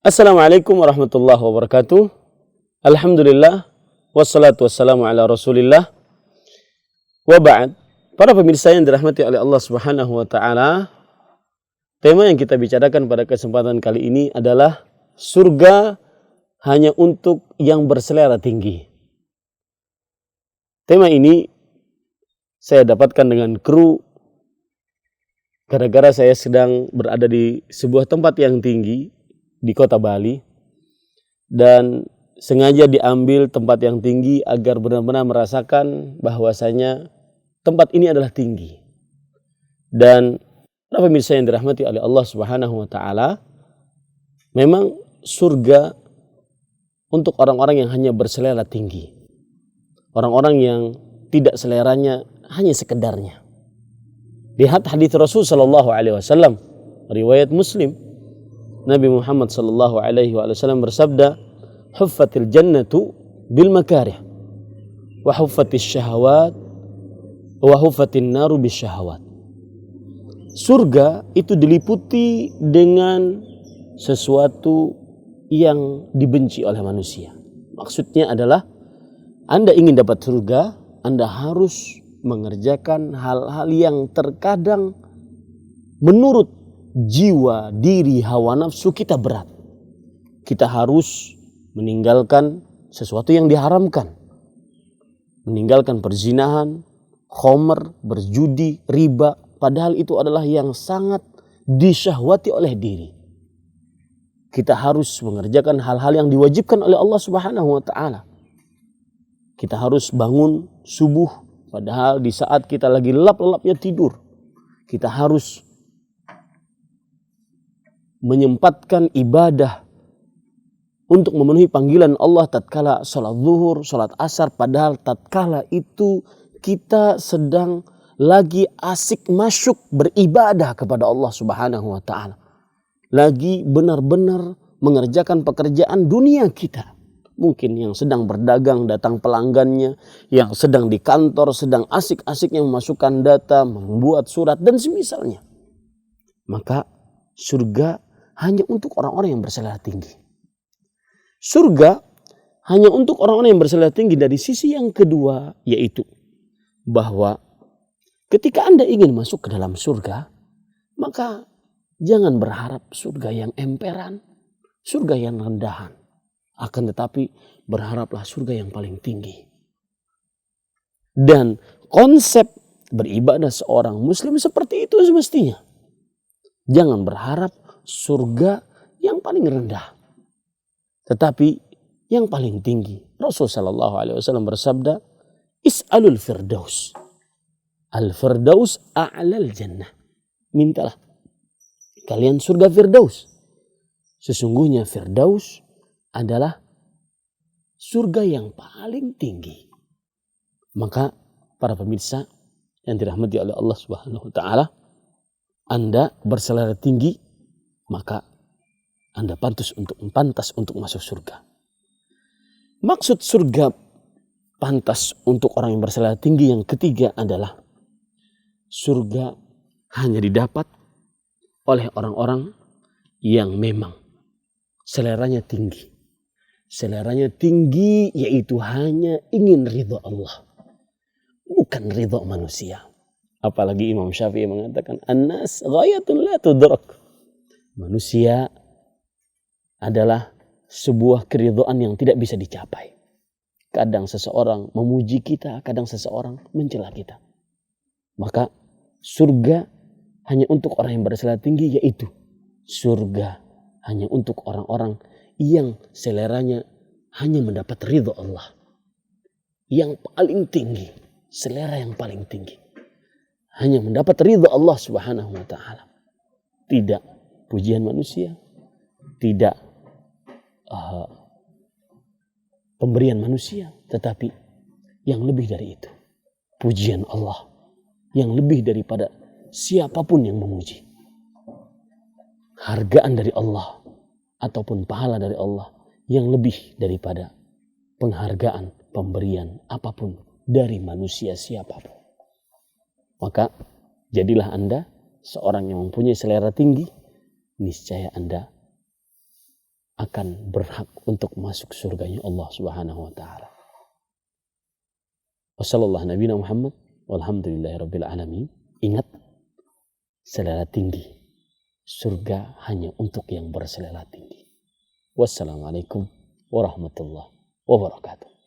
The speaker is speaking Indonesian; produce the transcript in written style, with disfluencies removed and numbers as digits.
Assalamualaikum warahmatullahi wabarakatuh. Alhamdulillah wassalatu wassalamu ala Rasulillah. Wa ba'd. Para pemirsa yang dirahmati oleh Allah Subhanahu wa taala, tema yang kita bicarakan pada kesempatan kali ini adalah surga hanya untuk yang berselera tinggi. Tema ini saya dapatkan dengan kru gara-gara saya sedang berada di sebuah tempat yang tinggi di kota Bali, dan sengaja diambil tempat yang tinggi agar benar-benar merasakan bahwasanya tempat ini adalah tinggi. Dan para pemirsa yang dirahmati oleh Allah Subhanahu wa taala, memang surga untuk orang-orang yang hanya berselera tinggi. Orang-orang yang tidak seleranya hanya sekedarnya. Lihat hadits Rasul sallallahu alaihi wasallam, riwayat Muslim. Nabi Muhammad sallallahu alaihi wasallam bersabda, "Huffatil jannatu bil makarih wa huffatis syahawat wa huffatin naru bis syahawat." Surga itu diliputi dengan sesuatu yang dibenci oleh manusia. Maksudnya adalah Anda ingin dapat surga, Anda harus mengerjakan hal-hal yang terkadang menurut jiwa, diri, hawa nafsu kita berat. Kita harus meninggalkan sesuatu yang diharamkan. Meninggalkan perzinahan, khomer, berjudi, riba. Padahal itu adalah yang sangat disyahwati oleh diri. Kita harus mengerjakan hal-hal yang diwajibkan oleh Allah Subhanahu wa taala. Kita harus bangun subuh, padahal di saat kita lagi lelap-lelapnya tidur. Kita harus menyempatkan ibadah untuk memenuhi panggilan Allah tatkala salat zuhur, salat asar, padahal tatkala itu kita sedang lagi asik masyuk beribadah kepada Allah Subhanahu wa taala. Lagi benar-benar mengerjakan pekerjaan dunia kita. Mungkin yang sedang berdagang datang pelanggannya, yang sedang di kantor sedang asik-asiknya memasukkan data, membuat surat dan semisalnya. Maka surga hanya untuk orang-orang yang berselera tinggi. Surga hanya untuk orang-orang yang berselera tinggi. Dari sisi yang kedua, yaitu bahwa ketika Anda ingin masuk ke dalam surga, maka jangan berharap surga yang emperan, surga yang rendahan. Akan tetapi berharaplah surga yang paling tinggi. Dan konsep beribadah seorang muslim seperti itu semestinya. Jangan berharap surga yang paling rendah, tetapi yang paling tinggi. Rasul sallallahu alaihi wasallam bersabda, "Is'alul firdaus. Al-firdaus a'lal jannah." Mintalah kalian surga firdaus. Sesungguhnya firdaus adalah surga yang paling tinggi. Maka para pemirsa yang dirahmati oleh Allah Subhanahu wa taala, Anda berselera tinggi, maka Anda pantas untuk masuk surga. Maksud surga pantas untuk orang yang berselera tinggi yang ketiga adalah surga hanya didapat oleh orang-orang yang memang seleranya tinggi. Seleranya tinggi yaitu hanya ingin ridha Allah, bukan ridha manusia. Apalagi Imam Syafi'i mengatakan, "An-nas ghayatun la tudrak." Manusia adalah sebuah keridhaan yang tidak bisa dicapai. Kadang seseorang memuji kita, kadang seseorang mencela kita. Maka surga hanya untuk orang yang berselera tinggi, yaitu surga hanya untuk orang-orang yang seleranya hanya mendapat ridha Allah. Yang paling tinggi, selera yang paling tinggi. Hanya mendapat ridha Allah Subhanahu wa taala. Tidak pujian manusia, tidak pemberian manusia, tetapi yang lebih dari itu, pujian Allah yang lebih daripada siapapun yang memuji. Hargaan dari Allah ataupun pahala dari Allah yang lebih daripada penghargaan, pemberian apapun dari manusia siapapun. Maka jadilah Anda seorang yang mempunyai selera tinggi, niscaya Anda akan berhak untuk masuk surganya Allah Subhanahu wa taala. Wassallallahu nabiyana Muhammad walhamdulillahirabbil alamin. Ingat, selera tinggi. Surga hanya untuk yang berselera tinggi. Wassalamualaikum warahmatullahi wabarakatuh.